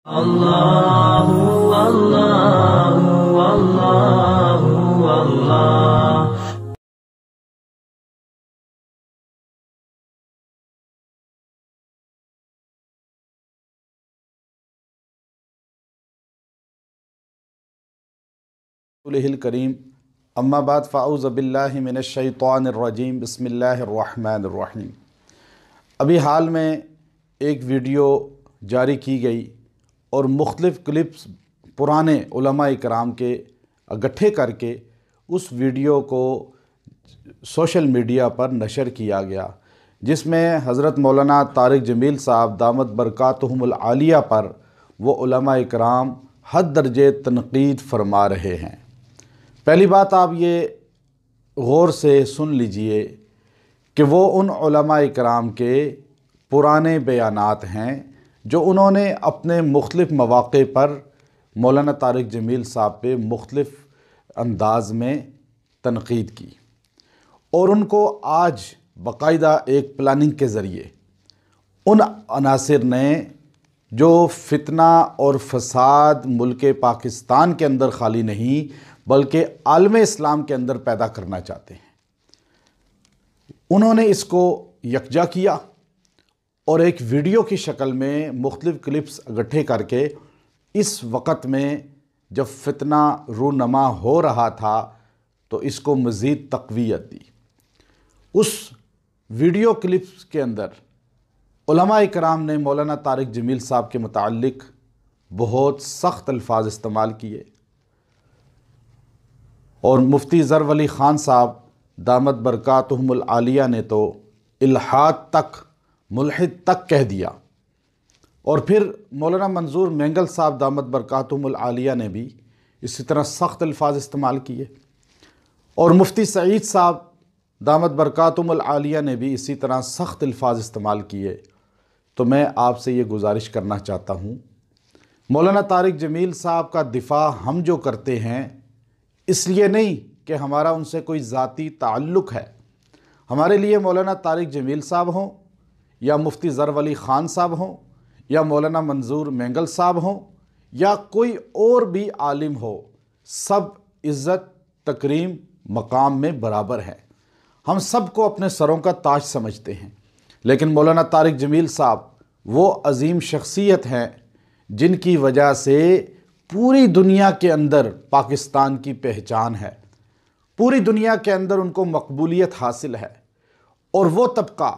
اللہ اللہ اللہ اللہ الکریم اما بعد فاعوذ باللہ من الشیطان الرجیم بسم اللہ الرحمن الرحیم۔ ابھی حال میں ایک ویڈیو جاری کی گئی اور مختلف کلپس پرانے علماء کرام کے اکٹھے کر کے اس ویڈیو کو سوشل میڈیا پر نشر کیا گیا، جس میں حضرت مولانا طارق جمیل صاحب دامت برکاتہم العالیہ پر وہ علماء کرام حد درجے تنقید فرما رہے ہیں۔ پہلی بات آپ یہ غور سے سن لیجئے کہ وہ ان علماء کرام کے پرانے بیانات ہیں جو انہوں نے اپنے مختلف مواقع پر مولانا طارق جمیل صاحب پہ مختلف انداز میں تنقید کی، اور ان کو آج باقاعدہ ایک پلاننگ کے ذریعے ان عناصر نے جو فتنہ اور فساد ملک پاکستان کے اندر خالی نہیں بلکہ عالم اسلام کے اندر پیدا کرنا چاہتے ہیں، انہوں نے اس کو یکجا کیا اور ایک ویڈیو کی شکل میں مختلف کلپس اکٹھے کر کے اس وقت میں جب فتنہ رونما ہو رہا تھا تو اس کو مزید تقویت دی۔ اس ویڈیو کلپس کے اندر علماء کرام نے مولانا طارق جمیل صاحب کے متعلق بہت سخت الفاظ استعمال کیے، اور مفتی ظفر علی خان صاحب دامت برکاتہم العالیہ نے تو الحاد تک، ملحد تک کہہ دیا، اور پھر مولانا منظور مینگل صاحب دامت برکاتہم العالیہ نے بھی اسی طرح سخت الفاظ استعمال کیے، اور مفتی سعید صاحب دامت برکاتہم العالیہ نے بھی اسی طرح سخت الفاظ استعمال کیے۔ تو میں آپ سے یہ گزارش کرنا چاہتا ہوں، مولانا طارق جمیل صاحب کا دفاع ہم جو کرتے ہیں اس لیے نہیں کہ ہمارا ان سے کوئی ذاتی تعلق ہے، ہمارے لیے مولانا طارق جمیل صاحب ہوں یا مفتی ظفر علی خان صاحب ہوں یا مولانا منظور مینگل صاحب ہوں یا کوئی اور بھی عالم ہو، سب عزت تکریم مقام میں برابر ہیں، ہم سب کو اپنے سروں کا تاج سمجھتے ہیں۔ لیکن مولانا طارق جمیل صاحب وہ عظیم شخصیت ہیں جن کی وجہ سے پوری دنیا کے اندر پاکستان کی پہچان ہے، پوری دنیا کے اندر ان کو مقبولیت حاصل ہے، اور وہ طبقہ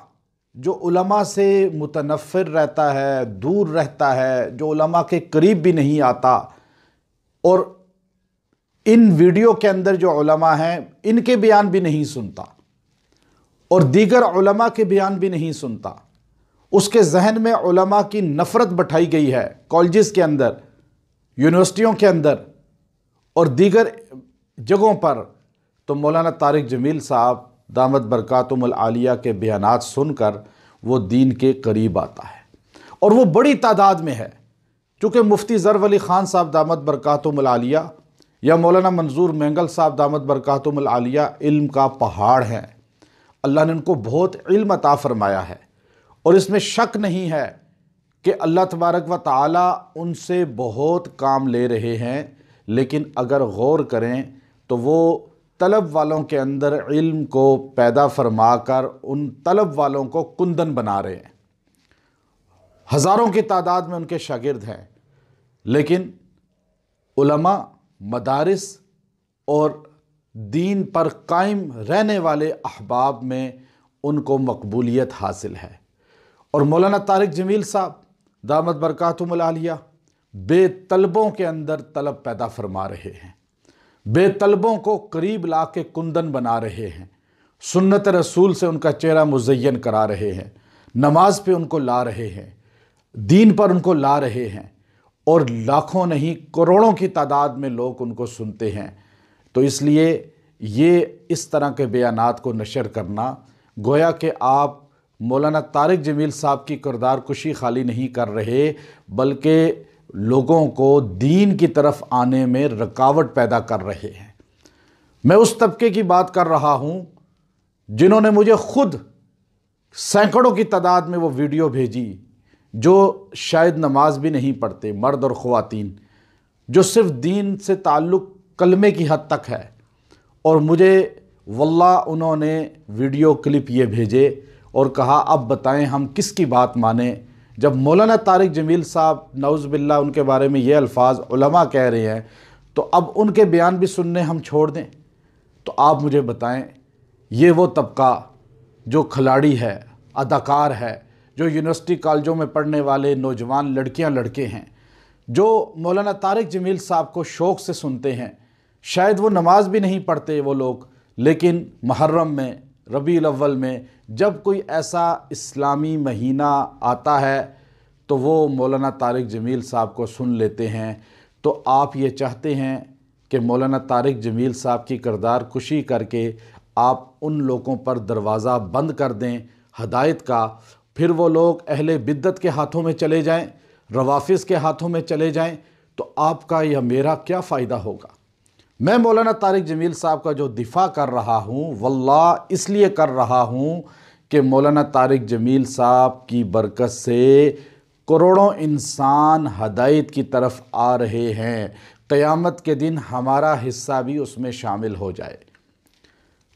جو علماء سے متنفر رہتا ہے، دور رہتا ہے، جو علماء کے قریب بھی نہیں آتا، اور ان ویڈیو کے اندر جو علماء ہیں ان کے بیان بھی نہیں سنتا اور دیگر علماء کے بیان بھی نہیں سنتا، اس کے ذہن میں علماء کی نفرت بٹھائی گئی ہے کالجز کے اندر، یونیورسٹیوں کے اندر اور دیگر جگہوں پر، تو مولانا طارق جمیل صاحب دامت برکاتہم العالیہ کے بیانات سن کر وہ دین کے قریب آتا ہے، اور وہ بڑی تعداد میں ہے، چونکہ مفتی ظفر علی خان صاحب دامت برکاتہم العالیہ یا مولانا منظور مینگل صاحب دامت برکاتہم العالیہ علم کا پہاڑ ہیں، اللہ نے ان کو بہت علم عطا فرمایا ہے، اور اس میں شک نہیں ہے کہ اللہ تبارک و تعالی ان سے بہت کام لے رہے ہیں، لیکن اگر غور کریں تو وہ طلب والوں کے اندر علم کو پیدا فرما کر ان طلب والوں کو کندن بنا رہے ہیں، ہزاروں کی تعداد میں ان کے شاگرد ہیں، لیکن علماء، مدارس اور دین پر قائم رہنے والے احباب میں ان کو مقبولیت حاصل ہے، اور مولانا طارق جمیل صاحب دامت برکاتہم العالیہ بے طلبوں کے اندر طلب پیدا فرما رہے ہیں، بے طلبوں کو قریب لا کے کندن بنا رہے ہیں، سنت رسول سے ان کا چہرہ مزین کرا رہے ہیں، نماز پہ ان کو لا رہے ہیں، دین پر ان کو لا رہے ہیں، اور لاکھوں نہیں کروڑوں کی تعداد میں لوگ ان کو سنتے ہیں۔ تو اس لیے یہ اس طرح کے بیانات کو نشر کرنا گویا کہ آپ مولانا طارق جمیل صاحب کی کردار کشی خالی نہیں کر رہے بلکہ لوگوں کو دین کی طرف آنے میں رکاوٹ پیدا کر رہے ہیں۔ میں اس طبقے کی بات کر رہا ہوں جنہوں نے مجھے خود سینکڑوں کی تعداد میں وہ ویڈیو بھیجی جو شاید نماز بھی نہیں پڑھتے، مرد اور خواتین، جو صرف دین سے تعلق کلمے کی حد تک ہے، اور مجھے واللہ انہوں نے ویڈیو کلپ یہ بھیجے اور کہا اب بتائیں ہم کس کی بات مانیں، جب مولانا طارق جمیل صاحب نعوذ باللہ ان کے بارے میں یہ الفاظ علماء کہہ رہے ہیں، تو اب ان کے بیان بھی سننے ہم چھوڑ دیں؟ تو آپ مجھے بتائیں، یہ وہ طبقہ جو کھلاڑی ہے، اداکار ہے، جو یونیورسٹی کالجوں میں پڑھنے والے نوجوان لڑکیاں لڑکے ہیں، جو مولانا طارق جمیل صاحب کو شوق سے سنتے ہیں، شاید وہ نماز بھی نہیں پڑھتے وہ لوگ، لیکن محرم میں، ربیع الاول میں جب کوئی ایسا اسلامی مہینہ آتا ہے تو وہ مولانا طارق جمیل صاحب کو سن لیتے ہیں۔ تو آپ یہ چاہتے ہیں کہ مولانا طارق جمیل صاحب کی کردار کشی کر کے آپ ان لوگوں پر دروازہ بند کر دیں ہدایت کا، پھر وہ لوگ اہل بدعت کے ہاتھوں میں چلے جائیں، روافض کے ہاتھوں میں چلے جائیں، تو آپ کا یا میرا کیا فائدہ ہوگا؟ میں مولانا طارق جمیل صاحب کا جو دفاع کر رہا ہوں، واللہ اس لیے کر رہا ہوں کہ مولانا طارق جمیل صاحب کی برکت سے کروڑوں انسان ہدایت کی طرف آ رہے ہیں، قیامت کے دن ہمارا حصہ بھی اس میں شامل ہو جائے۔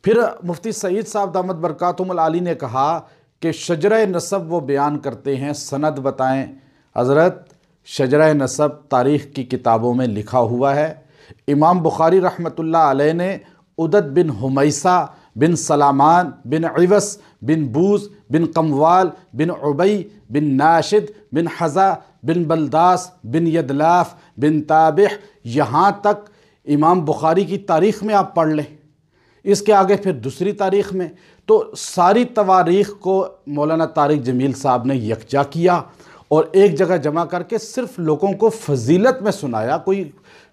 پھر مفتی سعید صاحب دامت برکاتہم العالی نے کہا کہ شجرہ نسب وہ بیان کرتے ہیں، سند بتائیں۔ حضرت شجرہ نسب تاریخ کی کتابوں میں لکھا ہوا ہے۔ امام بخاری رحمۃ اللہ علیہ نے عدد بن حمیسہ بن سلامان بن عوس بن بوز بن قموال بن عبی بن ناشد بن حزا بن بلداس بن یدلاف بن تابح، یہاں تک امام بخاری کی تاریخ میں آپ پڑھ لیں، اس کے آگے پھر دوسری تاریخ میں، تو ساری تواریخ کو مولانا طارق جمیل صاحب نے یکجا کیا اور ایک جگہ جمع کر کے صرف لوگوں کو فضیلت میں سنایا۔ کوئی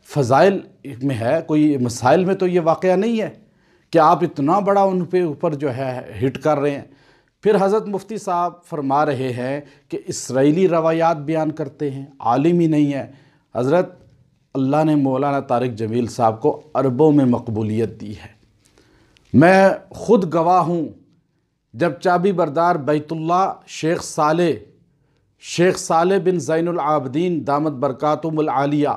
فضائل میں ہے، کوئی مسائل میں تو یہ واقعہ نہیں ہے کہ آپ اتنا بڑا ان پہ اوپر جو ہے ہٹ کر رہے ہیں۔ پھر حضرت مفتی صاحب فرما رہے ہیں کہ اسرائیلی روایات بیان کرتے ہیں، عالم ہی نہیں ہے۔ حضرت اللہ نے مولانا طارق جمیل صاحب کو عربوں میں مقبولیت دی ہے۔ میں خود گواہ ہوں، جب چابی بردار بیت اللہ شیخ صالح بن زین العابدین دامت برکاتہم العالیہ،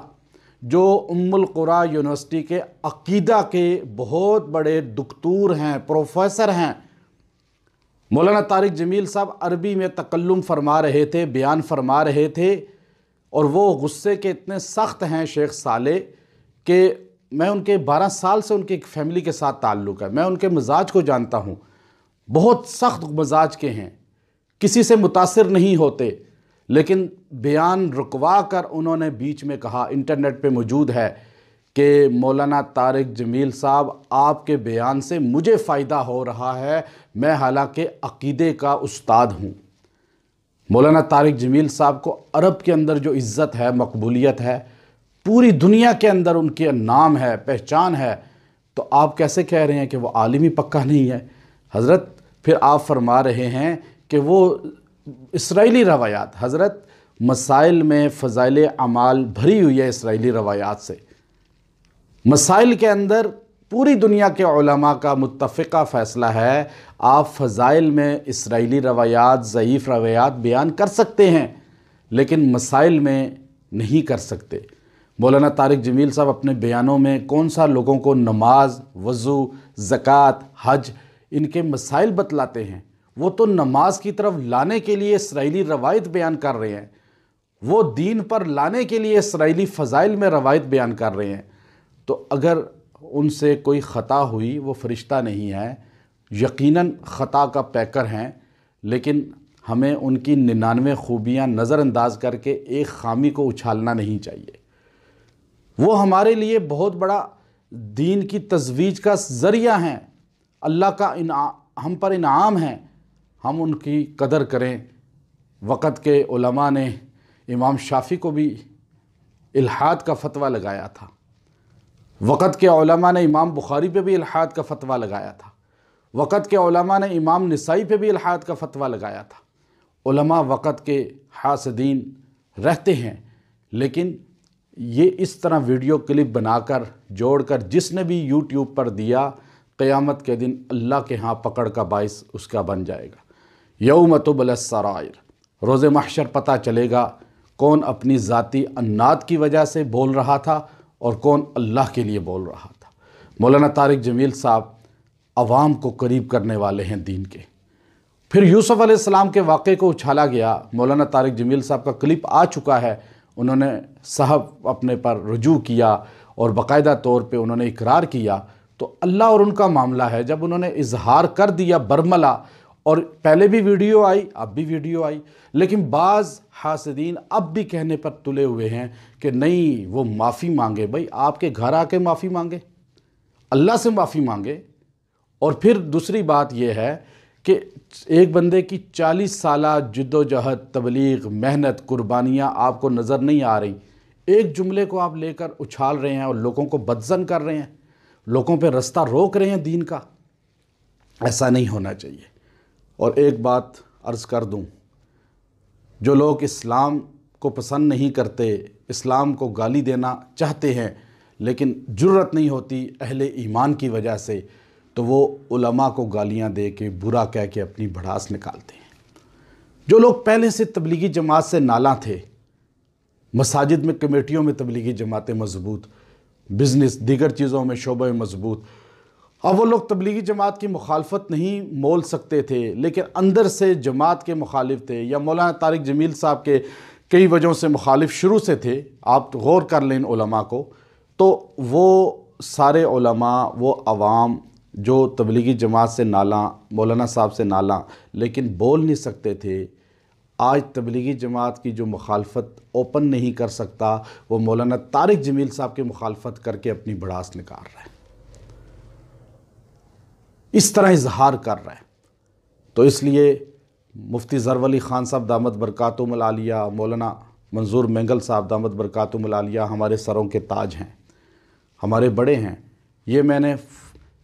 جو ام القریٰ یونیورسٹی کے عقیدہ کے بہت بڑے دکتور ہیں، پروفیسر ہیں، مولانا طارق جمیل صاحب عربی میں تکلم فرما رہے تھے، بیان فرما رہے تھے، اور وہ غصے کے اتنے سخت ہیں شیخ صالح کہ میں ان کے 12 سال سے ان کی ایک فیملی کے ساتھ تعلق ہے، میں ان کے مزاج کو جانتا ہوں، بہت سخت مزاج کے ہیں، کسی سے متاثر نہیں ہوتے، لیکن بیان رکوا کر انہوں نے بیچ میں کہا، انٹرنیٹ پہ موجود ہے، کہ مولانا طارق جمیل صاحب آپ کے بیان سے مجھے فائدہ ہو رہا ہے، میں حالانکہ عقیدے کا استاد ہوں۔ مولانا طارق جمیل صاحب کو عرب کے اندر جو عزت ہے، مقبولیت ہے، پوری دنیا کے اندر ان کے نام ہے، پہچان ہے، تو آپ کیسے کہہ رہے ہیں کہ وہ عالمی پکا نہیں ہے؟ حضرت پھر آپ فرما رہے ہیں کہ وہ اسرائیلی روایات، حضرت مسائل میں فضائل اعمال بھری ہوئی ہے اسرائیلی روایات سے۔ مسائل کے اندر پوری دنیا کے علماء کا متفقہ فیصلہ ہے، آپ فضائل میں اسرائیلی روایات، ضعیف روایات بیان کر سکتے ہیں، لیکن مسائل میں نہیں کر سکتے۔ مولانا طارق جمیل صاحب اپنے بیانوں میں کون سا لوگوں کو نماز، وضو، زکوٰۃ، حج، ان کے مسائل بتلاتے ہیں؟ وہ تو نماز کی طرف لانے کے لیے اسرائیلی روایت بیان کر رہے ہیں، وہ دین پر لانے کے لیے اسرائیلی فضائل میں روایت بیان کر رہے ہیں۔ تو اگر ان سے کوئی خطا ہوئی، وہ فرشتہ نہیں ہے، یقیناً خطا کا پیکر ہیں، لیکن ہمیں ان کی 99 خوبیاں نظر انداز کر کے ایک خامی کو اچھالنا نہیں چاہیے۔ وہ ہمارے لیے بہت بڑا دین کی تزویج کا ذریعہ ہیں، اللہ کا ہم پر انعام ہے، ہم ان کی قدر کریں۔ وقت کے علماء نے امام شافعی کو بھی الحاد کا فتویٰ لگایا تھا، وقت کے علماء نے امام بخاری پہ بھی الحاد کا فتویٰ لگایا تھا، وقت کے علماء نے امام نسائی پہ بھی الحاد کا فتویٰ لگایا تھا۔ علماء وقت کے حاسدین رہتے ہیں، لیکن یہ اس طرح ویڈیو کلپ بنا کر جوڑ کر جس نے بھی یوٹیوب پر دیا، قیامت کے دن اللہ کے ہاں پکڑ کا باعث اس کا بن جائے گا۔ یوم تبلی السرائر، روز محشر پتہ چلے گا کون اپنی ذاتی انات کی وجہ سے بول رہا تھا اور کون اللہ کے لیے بول رہا تھا۔ مولانا طارق جمیل صاحب عوام کو قریب کرنے والے ہیں دین کے۔ پھر یوسف علیہ السلام کے واقعے کو اچھالا گیا۔ مولانا طارق جمیل صاحب کا کلپ آ چکا ہے، انہوں نے صاحب اپنے پر رجوع کیا اور باقاعدہ طور پہ انہوں نے اقرار کیا، تو اللہ اور ان کا معاملہ ہے۔ جب انہوں نے اظہار کر دیا برملا، اور پہلے بھی ویڈیو آئی، اب بھی ویڈیو آئی، لیکن بعض حاسدین اب بھی کہنے پر تلے ہوئے ہیں کہ نہیں وہ معافی مانگے۔ بھائی آپ کے گھر آ کے معافی مانگے، اللہ سے معافی مانگے۔ اور پھر دوسری بات یہ ہے کہ ایک بندے کی 40 سالہ جد و جہد، تبلیغ، محنت، قربانیاں آپ کو نظر نہیں آ رہی، ایک جملے کو آپ لے کر اچھال رہے ہیں اور لوگوں کو بدظن کر رہے ہیں، لوگوں پہ رستہ روک رہے ہیں دین کا۔ ایسا نہیں ہونا چاہیے۔ اور ایک بات عرض کر دوں، جو لوگ اسلام کو پسند نہیں کرتے، اسلام کو گالی دینا چاہتے ہیں لیکن جرت نہیں ہوتی اہل ایمان کی وجہ سے، تو وہ علماء کو گالیاں دے کے، برا کہہ کے اپنی بھڑاس نکالتے ہیں۔ جو لوگ پہلے سے تبلیغی جماعت سے نالاں تھے، مساجد میں کمیٹیوں میں تبلیغی جماعتیں مضبوط، بزنس دیگر چیزوں میں شعبہ مضبوط، اب وہ لوگ تبلیغی جماعت کی مخالفت نہیں مول سکتے تھے لیکن اندر سے جماعت کے مخالف تھے، یا مولانا طارق جمیل صاحب کے کئی وجہوں سے مخالف شروع سے تھے۔ آپ غور کر لیں علماء کو، تو وہ سارے علماء، وہ عوام جو تبلیغی جماعت سے نالاں، مولانا صاحب سے نالاں لیکن بول نہیں سکتے تھے، آج تبلیغی جماعت کی جو مخالفت اوپن نہیں کر سکتا، وہ مولانا طارق جمیل صاحب کی مخالفت کر کے اپنی بھڑاس نکال رہے ہیں، اس طرح اظہار کر رہے ہیں۔ تو اس لیے مفتی ظفر علی خان صاحب دامت برکاتہم العالیہ، مولانا منظور مینگل صاحب دامت برکاتہم العالیہ ہمارے سروں کے تاج ہیں، ہمارے بڑے ہیں۔ یہ میں نے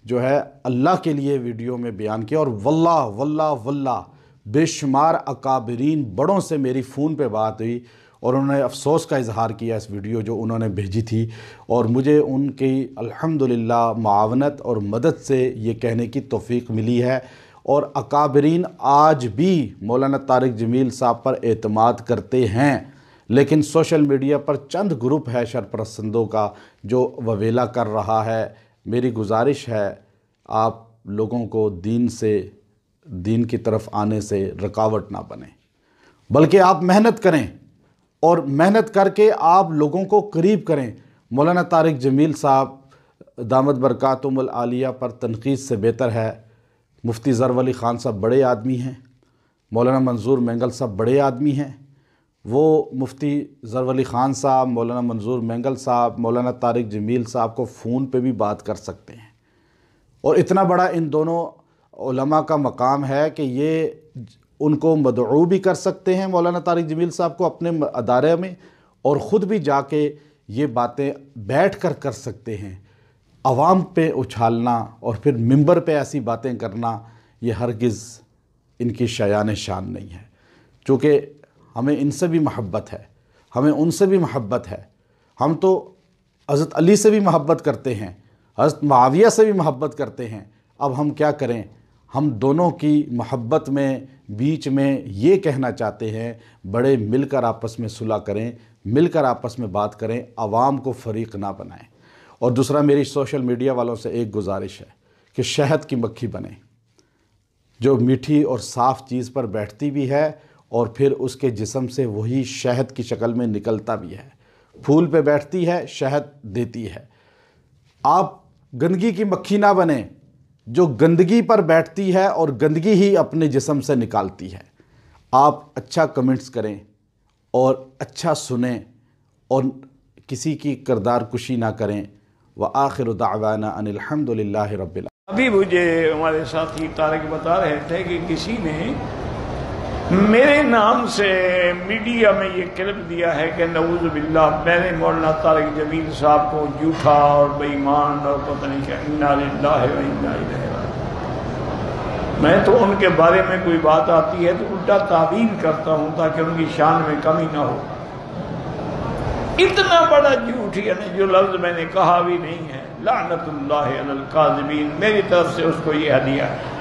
جو ہے اللہ کے لیے ویڈیو میں بیان کیا، اور واللہ واللہ واللہ بے شمار اکابرین بڑوں سے میری فون پہ بات ہوئی اور انہوں نے افسوس کا اظہار کیا اس ویڈیو جو انہوں نے بھیجی تھی، اور مجھے ان کی الحمدللہ معاونت اور مدد سے یہ کہنے کی توفیق ملی ہے۔ اور اکابرین آج بھی مولانا طارق جمیل صاحب پر اعتماد کرتے ہیں، لیکن سوشل میڈیا پر چند گروپ ہے شرپرستندوں کا جو وویلا کر رہا ہے۔ میری گزارش ہے آپ لوگوں کو دین کی طرف آنے سے رکاوٹ نہ بنے، بلکہ آپ محنت کریں اور محنت کر کے آپ لوگوں کو قریب کریں۔ مولانا طارق جمیل صاحب دامت برکاتہم العالیہ پر تنقید سے بہتر ہے مفتی ظفر علی خان صاحب بڑے آدمی ہیں، مولانا منظور مینگل صاحب بڑے آدمی ہیں۔ وہ مفتی ظفر علی خان صاحب، مولانا منظور مینگل صاحب، مولانا طارق جمیل صاحب کو فون پہ بھی بات کر سکتے ہیں، اور اتنا بڑا ان دونوں علماء کا مقام ہے کہ یہ ان کو مدعو بھی کر سکتے ہیں مولانا طارق جمیل صاحب کو اپنے ادارے میں، اور خود بھی جا کے یہ باتیں بیٹھ کر کر سکتے ہیں۔ عوام پہ اچھالنا اور پھر ممبر پہ ایسی باتیں کرنا یہ ہرگز ان کی شایان شان نہیں ہے، چونکہ ہمیں ان سے بھی محبت ہے، ہمیں ان سے بھی محبت ہے۔ ہم تو حضرت علی سے بھی محبت کرتے ہیں، حضرت معاویہ سے بھی محبت کرتے ہیں۔ اب ہم کیا کریں؟ ہم دونوں کی محبت میں بیچ میں یہ کہنا چاہتے ہیں، بڑے مل کر آپس میں صلح کریں، مل کر آپس میں بات کریں، عوام کو فریق نہ بنائیں۔ اور دوسرا میری سوشل میڈیا والوں سے ایک گزارش ہے کہ شہد کی مکھی بنیں، جو میٹھی اور صاف چیز پر بیٹھتی بھی ہے اور پھر اس کے جسم سے وہی شہد کی شکل میں نکلتا بھی ہے، پھول پہ بیٹھتی ہے، شہد دیتی ہے۔ آپ گندگی کی مکھی نہ بنیں جو گندگی پر بیٹھتی ہے اور گندگی ہی اپنے جسم سے نکالتی ہے۔ آپ اچھا کمنٹس کریں اور اچھا سنیں اور کسی کی کردار کشی نہ کریں۔ وآخر دعوانا ان الحمدللہ رب العالمین۔ ابھی مجھے ہمارے ساتھی طارق بتا رہے تھے کہ کسی نے میرے نام سے میڈیا میں یہ کلپ دیا ہے کہ نعوذ باللہ میں نے مولانا طارق جمیل صاحب کو جھوٹا اور بے ایمان اور پتہ نہیں کیا، انا للہ و انا الیہ راجعون۔ میں تو ان کے بارے میں کوئی بات آتی ہے تو الٹا تعویل کرتا ہوں تاکہ ان کی شان میں کمی نہ ہو۔ اتنا بڑا جھوٹ یعنی جو لفظ میں نے کہا بھی نہیں ہے، لعنت اللہ علی الکاذبین، میری طرف سے اس کو یہ ہدیہ ہے۔